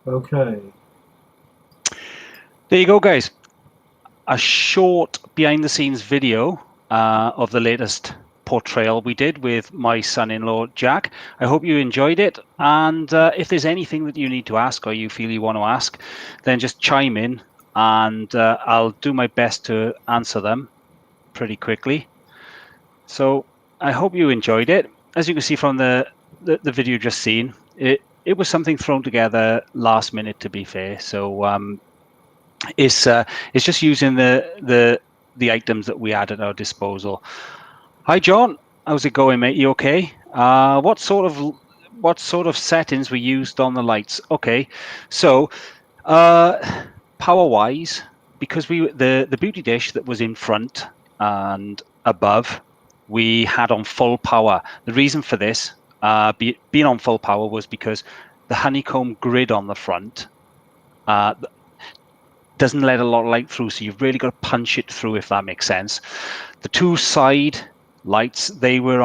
Okay. There you go, guys. A short behind-the-scenes video of the latest portrayal we did with my son-in-law, Jack. I hope you enjoyed it. And if there's anything that you need to ask or you feel you want to ask, then just chime in and I'll do my best to answer them pretty quickly. So I hope you enjoyed it. As you can see from the video just seen, it was something thrown together last minute, to be fair. So it's just using the items that we had at our disposal. Hi, John. How's it going, mate? You okay? What sort of settings were used on the lights? Okay, so power-wise, because the beauty dish that was in front and above, we had on full power. The reason for this, being on full power, was because the honeycomb grid on the front doesn't let a lot of light through, so you've really got to punch it through, if that makes sense. The two side lights, they were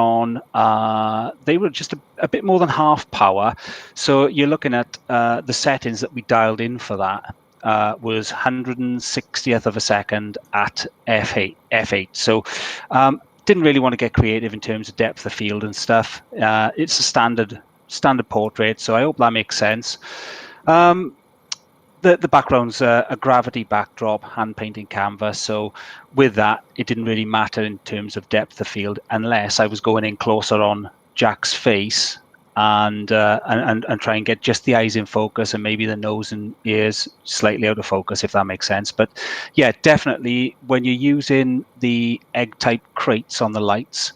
just a bit more than half power, so you're looking at the settings that we dialed in for that was 160th of a second at f8. So didn't really want to get creative in terms of depth of field and stuff. It's a standard portrait, so I hope that makes sense. The background's a gravity backdrop, hand painting canvas. So with that, it didn't really matter in terms of depth of field, unless I was going in closer on Jack's face and try and get just the eyes in focus and maybe the nose and ears slightly out of focus, if that makes sense. But yeah, definitely when you're using the egg type crates on the lights,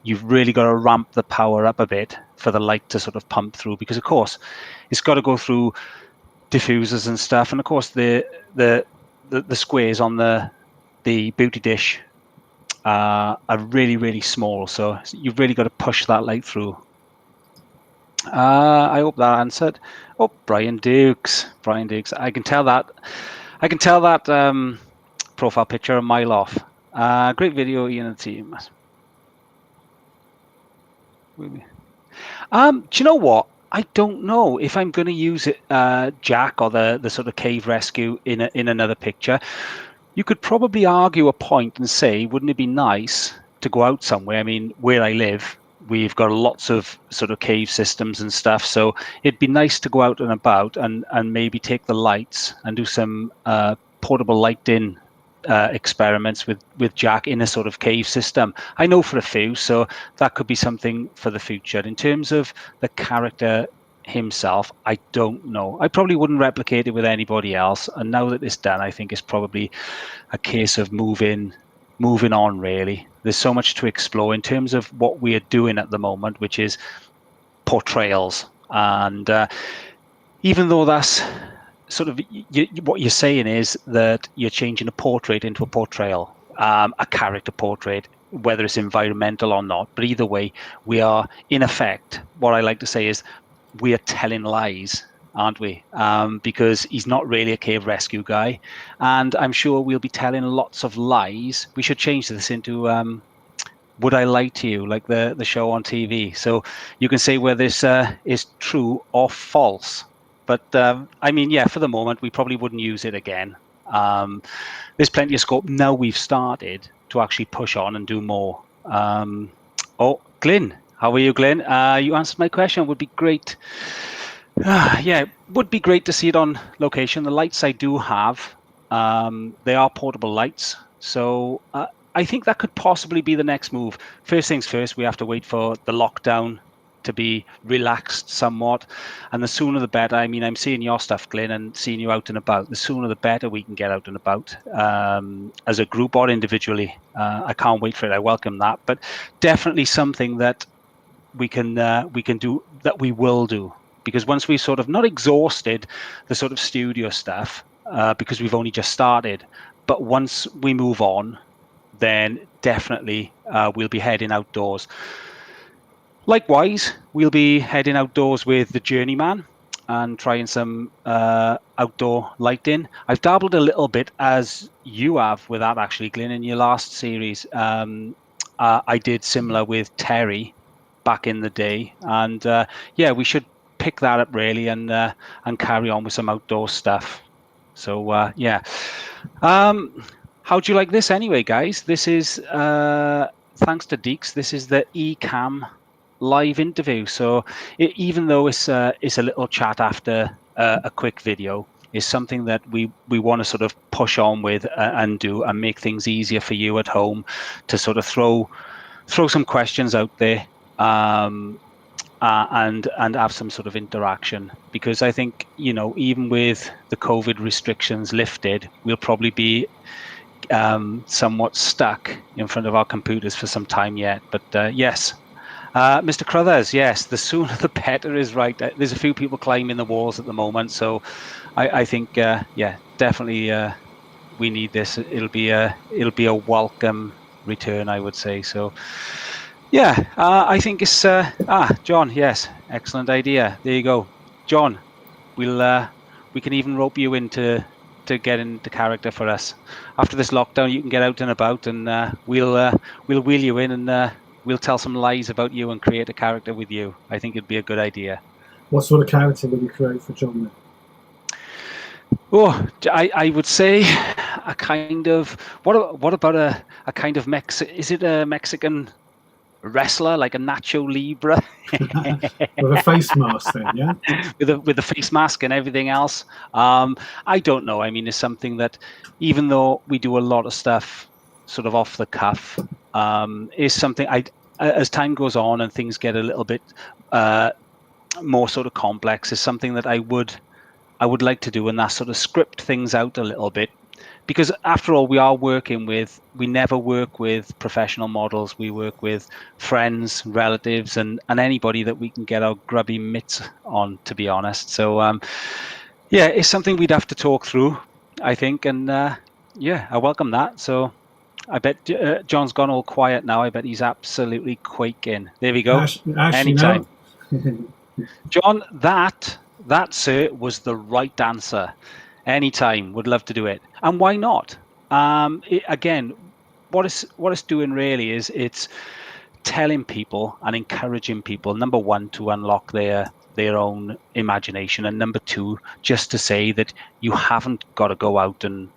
you've really got to ramp the power up a bit for the light to sort of pump through, because of course it's got to go through diffusers and stuff, and of course the squares on the beauty dish are really small, so you've really got to push that light through. I hope that answered. Oh, Brian Dukes. I can tell that profile picture a mile off. Great video, Ian and the team. Do you know what? I don't know if I'm going to use it, Jack, or the sort of cave rescue in another picture. You could probably argue a point and say, wouldn't it be nice to go out somewhere? I mean, where I live, we've got lots of sort of cave systems and stuff, so it'd be nice to go out and about and maybe take the lights and do some portable lighting experiments with Jack in a sort of cave system. I know for a few, so that could be something for the future. In terms of the character himself, I don't know. I probably wouldn't replicate it with anybody else, and now that it's done, I think it's probably a case of moving on, really. There's so much to explore in terms of what we are doing at the moment, which is portrayals. And even though that's sort of what you're saying is that you're changing a portrait into a portrayal, a character portrait, whether it's environmental or not. But either way, we are, in effect, what I like to say is we are telling lies, aren't we? Because he's not really a cave rescue guy. And I'm sure we'll be telling lots of lies. We should change this into Would I Lie to You, like the show on TV. So you can say whether this is true or false. But I mean, yeah, for the moment, we probably wouldn't use it again. There's plenty of scope now we've started to actually push on and do more. Oh, Glyn, how are you, Glyn? You answered my question. Would be great. Yeah, it would be great to see it on location. The lights I do have, they are portable lights. So I think that could possibly be the next move. First things first, we have to wait for the lockdown to be relaxed somewhat, and the sooner the better. I mean, I'm seeing your stuff, Glyn, and seeing you out and about. The sooner the better we can get out and about as a group or individually. I can't wait for it. I welcome that, but definitely something that we can do, that we will do, because once we've sort of not exhausted the sort of studio stuff, because we've only just started, but once we move on, then definitely we'll be heading outdoors. Likewise, we'll be heading outdoors with the Journeyman and trying some outdoor lighting. I've dabbled a little bit, as you have with that, actually, Glyn, in your last series. I did similar with Terry back in the day. And yeah, we should pick that up really and carry on with some outdoor stuff. So yeah. How do you like this anyway, guys? This is thanks to Deeks. This is the eCam live interview. So even though it's a little chat after a quick video, is something that we want to sort of push on with and do and make things easier for you at home to sort of throw some questions out there and have some sort of interaction, because I think, you know, even with the COVID restrictions lifted, we'll probably be somewhat stuck in front of our computers for some time yet. But yes. Mr. Crothers, yes, the sooner the better is right. There's a few people climbing the walls at the moment, so I think, yeah, definitely we need this. It'll be a welcome return, I would say. So, yeah, I think it's John. Yes, excellent idea. There you go, John. We can even rope you into get into character for us. After this lockdown, you can get out and about, and we'll wheel you in and. We'll tell some lies about you and create a character with you. I think it'd be a good idea. What sort of character will you create for John then? Oh, I would say a kind of what about a kind of is it a Mexican wrestler, like a Nacho Libre? With a face mask then, yeah? with the face mask and everything else. I don't know. I mean, it's something that, even though we do a lot of stuff sort of off the cuff, is something as time goes on and things get a little bit more sort of complex, is something that I would like to do, and that sort of script things out a little bit, because after all, we never work with professional models. We work with friends, relatives, and anybody that we can get our grubby mitts on, to be honest. So yeah, it's something we'd have to talk through, I think, and yeah, I welcome that. So I bet John's gone all quiet now. I bet he's absolutely quaking. There we go. Anytime. John, that, sir, was the right answer. Anytime. Would love to do it. And why not? Again, what it's doing really is it's telling people and encouraging people, number one, to unlock their own imagination, and number two, just to say that you haven't got to go out and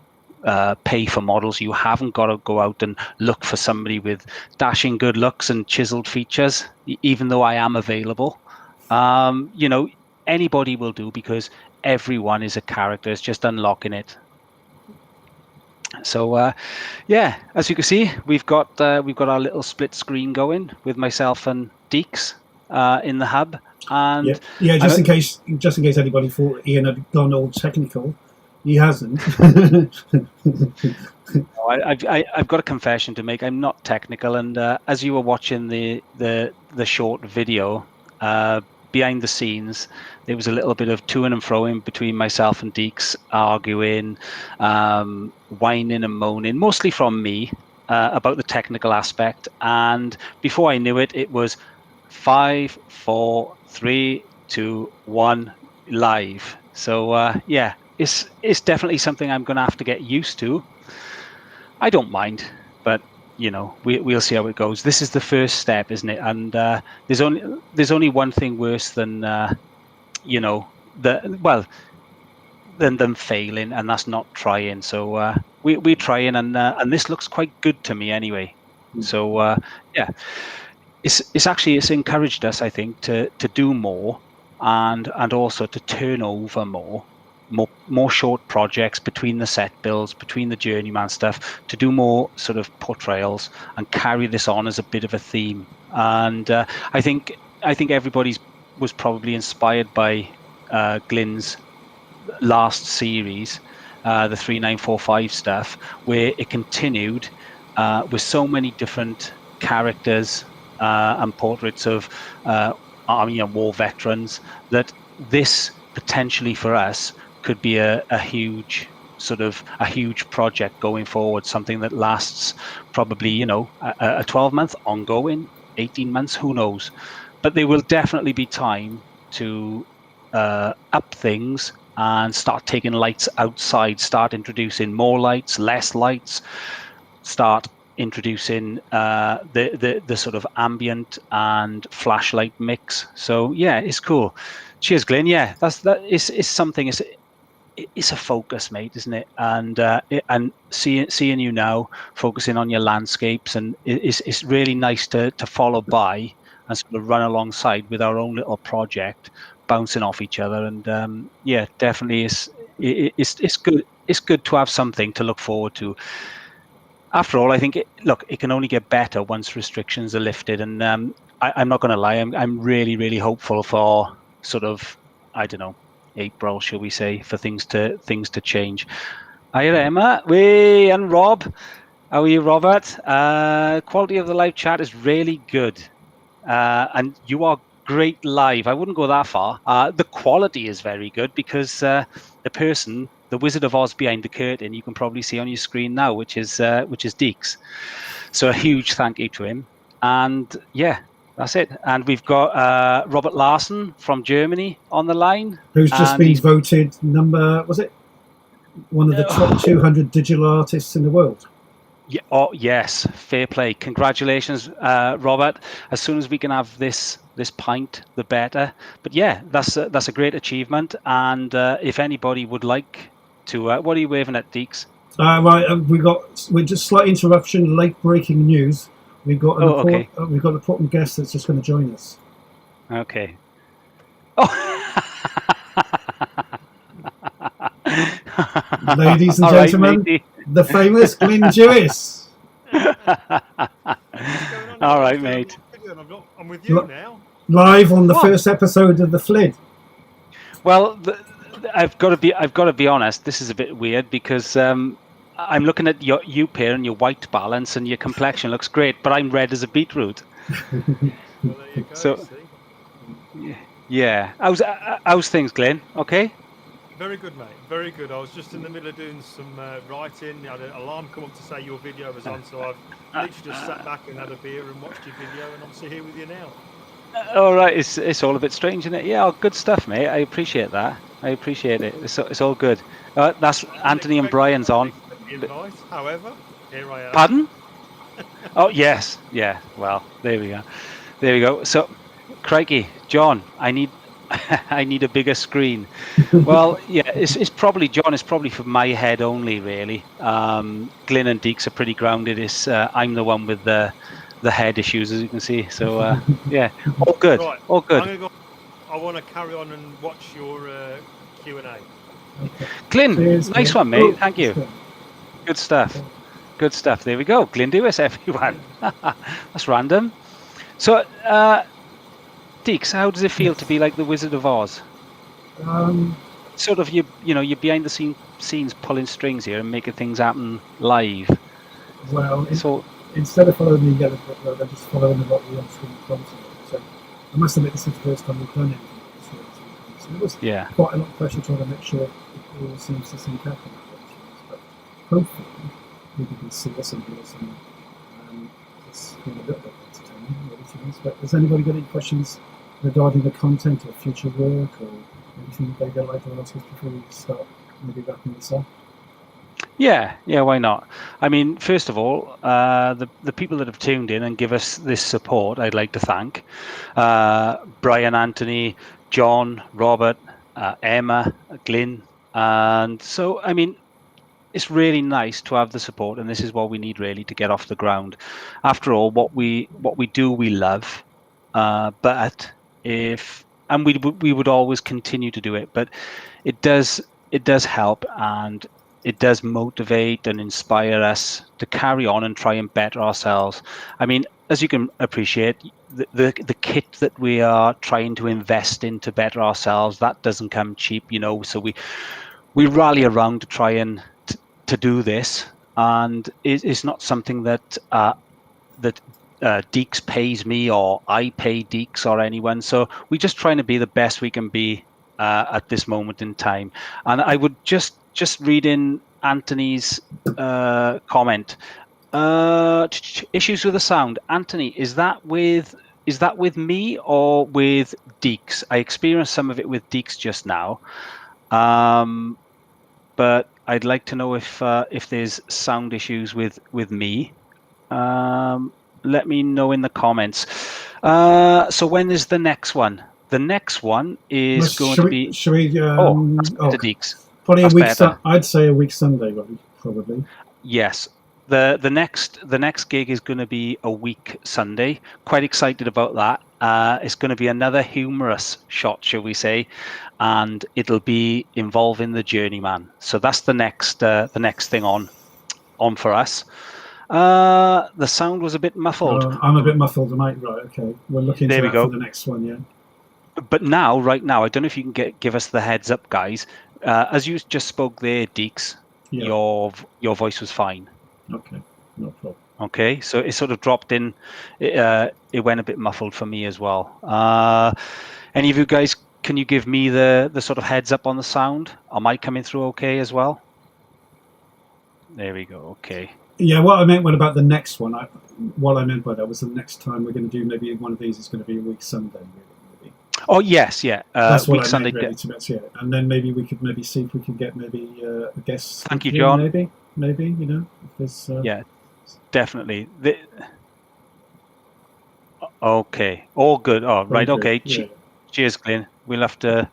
pay for models. You haven't got to go out and look for somebody with dashing good looks and chiseled features, even though I am available. You know, anybody will do, because everyone is a character. It's just unlocking it. So yeah, as you can see, we've got our little split screen going with myself and Deeks in the hub. And yeah, just in case anybody thought Ian had gone all technical. He hasn't. I've got a confession to make. I'm not technical, and as you were watching the short video, behind the scenes, there was a little bit of to and froing between myself and Deeks, arguing, whining and moaning, mostly from me, about the technical aspect. And before I knew it, it was 5, 4, 3, 2, 1, live. So yeah. It's definitely something I'm going to have to get used to. I don't mind, but you know, we'll see how it goes. This is the first step, isn't it? And there's only one thing worse than you know, than failing, and that's not trying. So we're trying, and this looks quite good to me anyway. So yeah, it's encouraged us, I think, to do more, and also to turn over more short projects between the set builds, between the journeyman stuff, to do more sort of portrayals and carry this on as a bit of a theme. And I think everybody was probably inspired by Glyn's last series, the 3945 stuff, where it continued with so many different characters and portraits of army and war veterans, that this potentially for us could be a huge project going forward, something that lasts probably, you know, a 12-month ongoing, 18 months, who knows. But there will definitely be time to up things and start taking lights outside, start introducing more lights, less lights, start introducing the sort of ambient and flashlight mix. So yeah, it's cool. Cheers, Glyn. Yeah, that is something. It's a focus, mate, isn't it? And seeing you now focusing on your landscapes, and it's really nice to follow by and sort of run alongside with our own little project, bouncing off each other. And yeah, definitely it's good. It's good to have something to look forward to. After all, I think it can only get better once restrictions are lifted. And I'm not going to lie, I'm really hopeful for sort of, I don't know, April, shall we say, for things to change. Hi, Emma, and Rob. How are you, Robert? Quality of the live chat is really good, and you are great live. I wouldn't go that far. The quality is very good because the person, the Wizard of Oz behind the curtain, you can probably see on your screen now, which is Deeks. So a huge thank you to him. And yeah, that's it. And we've got Robert Larson from Germany on the line, who's just been voted one of the top 200 digital artists in the world. Yeah. Oh yes, fair play. Congratulations, Robert. As soon as we can have this pint, the better. But yeah, that's a great achievement. And if anybody would like to, what are you waving at, Deeks? Right, we're just slight interruption. Late breaking news. We've got an important guest that's just going to join us. Okay. Oh. Ladies and gentlemen, right, the famous Glyn Jewis. All right, mate. I'm with you now. Live on the first episode of the Flid. Well, I've got to be honest. This is a bit weird because I'm looking at you pair and your white balance, and your complexion looks great, but I'm red as a beetroot. Well, there you go. So, yeah. How's things, Glyn? Okay. Very good, mate. Very good. I was just in the middle of doing some writing. I had an alarm come up to say your video was on, so I've literally just sat back and had a beer and watched your video, and I'm here with you now. All right, it's all a bit strange, isn't it? Yeah, good stuff, mate. I appreciate that. I appreciate it. It's all good. That's Anthony and Brian's on. Invite, however, here I am. Pardon? Oh yes, yeah. Well, there we go. So, crikey, John, I need a bigger screen. Well, yeah, it's probably John. It's probably for my head only, really. Glyn and Deeks are pretty grounded. I'm the one with the head issues, as you can see. So yeah, all good. Right. All good. I want to carry on and watch your Q&A. Okay. Glyn, nice one, mate. Thank you. Good stuff. Good stuff. There we go. Glyn Dewis, everyone. That's random. So, Deeks, how does it feel to be like the Wizard of Oz? Sort of, you're behind the scenes pulling strings here and making things happen live. Well, instead of following the yellow book, they're just following what the on-screen content. So I must admit, this is the first time we've done anything. So it was quite a lot of pressure trying to make sure it all seems to sync up. But hopefully, people can see us and hear us, and it's been a little bit entertaining. But has anybody got any questions regarding the content or future work or anything they'd like to ask us before we start maybe wrapping this up? Yeah, why not? I mean, first of all, the people that have tuned in and give us this support, I'd like to thank Brian, Anthony, John, Robert, Emma, Glyn, and so I mean, it's really nice to have the support, and this is what we need really to get off the ground. After all, what we do, we love, but we would always continue to do it, but it does help, and it does motivate and inspire us to carry on and try and better ourselves. I mean, as you can appreciate, the kit that we are trying to invest in to better ourselves, that doesn't come cheap, so we rally around to try and to do this, and it's not something that Deeks pays me or I pay Deeks or anyone. So we're just trying to be the best we can be at this moment in time. And I would just read in Anthony's comment. Issues with the sound. Anthony, is that with me or with Deeks? I experienced some of it with Deeks just now, but I'd like to know if there's sound issues with me. Let me know in the comments. So when is the next one? The next one is going to be... Should we Deeks. Probably That's a week. better. I'd say a week Sunday, probably. Yes. The next gig is going to be a week Sunday. Quite excited about that. It's going to be another humorous shot, shall we say, and it'll be involving the Journeyman. So that's the next thing on for us. The sound was a bit muffled. I'm a bit muffled, mate. Right, okay. We're looking for the next one, yeah. But right now, I don't know if you can give us the heads up, guys. As you just spoke there, Deeks, your voice was fine. Okay, no problem. Okay, so it sort of dropped in. It went a bit muffled for me as well. Any of you guys, can you give me the sort of heads up on the sound? Am I coming through okay as well? There we go. Okay. Yeah, what I meant about the next one, what I meant by that was the next time we're going to do maybe one of these is going to be a week Sunday. Maybe. Oh yes, yeah. That's what week I Sunday. Meant, really, yeah. And then maybe we could see if we could get maybe a guest. Thank you, John. Maybe you know. If yeah, definitely. Okay, all good. Oh, right. Good. Okay. Yeah. Cheers, Glenn. We'll have to.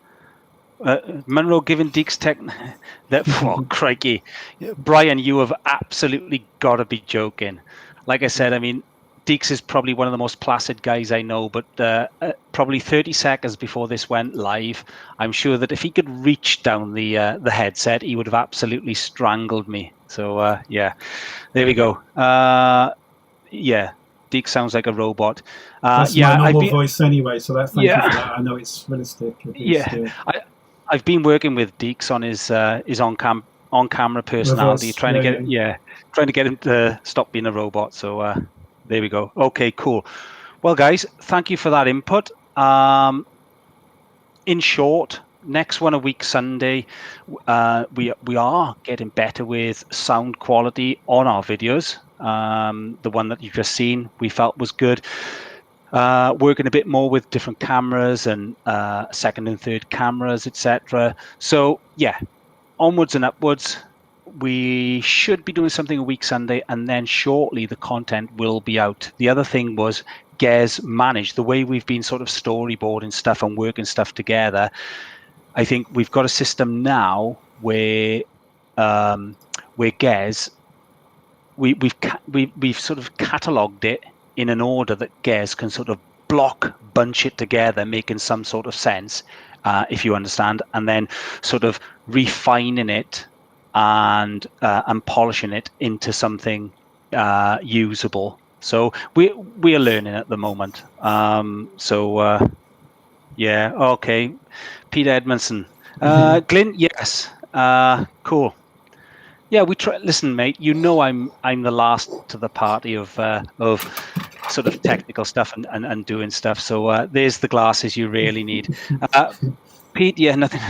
Munro giving Deeks tech. Crikey, Brian, you have absolutely got to be joking. Like I said, I mean, Deeks is probably one of the most placid guys I know, but probably 30 seconds before this went live, I'm sure that if he could reach down the headset, he would have absolutely strangled me. So yeah, there we go. Yeah, Deeks sounds like a robot. That's my normal voice anyway, so thank you for that. I know it's realistic. I've been working with Deeks on his on-camera personality, trying to get him to stop being a robot. So there we go. Okay, cool. Well, guys, thank you for that input. In short, next one a week Sunday. We are getting better with sound quality on our videos. The one that you've just seen, we felt was good. Working a bit more with different cameras and second and third cameras, etc. So yeah, onwards and upwards. We should be doing something a week Sunday, and then shortly the content will be out. The other thing was Gez managed the way we've been sort of storyboarding stuff and working stuff together. I think we've got a system now where Gez we've sort of catalogued it in an order that Gez can sort of bunch it together, making some sort of sense, if you understand, and then sort of refining it and polishing it into something usable. So we are learning at the moment. Yeah, okay. Peter Edmondson, Glyn, yes, cool. Yeah, we try. Listen, mate. You know, I'm the last to the party of sort of technical stuff and doing stuff. So there's the glasses you really need. Pete, yeah, nothing.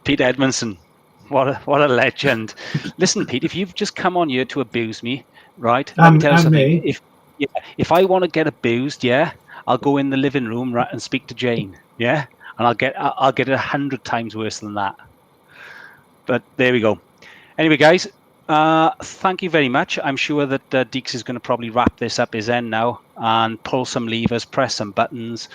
Pete Edmondson, what a legend. Listen, Pete, if you've just come on here to abuse me, right? Let me tell you something. If I want to get abused, I'll go in the living room, right, and speak to Jane, and I'll get it 100 times worse than that. But there we go. Anyway, guys, thank you very much. I'm sure that Deeks is going to probably wrap this up his end now and pull some levers, press some buttons.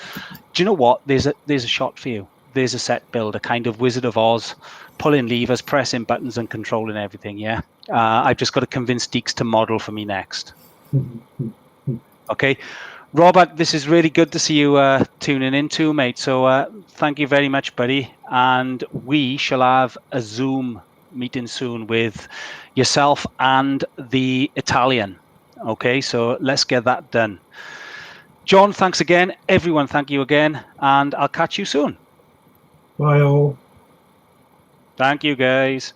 Do you know what? There's a shot for you. There's a set build, a kind of Wizard of Oz, pulling levers, pressing buttons, and controlling everything. Yeah, I've just got to convince Deeks to model for me next. Okay. Robert, this is really good to see you tuning in too, mate. So thank you very much, buddy. And we shall have a Zoom meeting soon with yourself and the Italian. Okay, so let's get that done. John, thanks again. Everyone, thank you again. And I'll catch you soon. Bye all. Thank you, guys.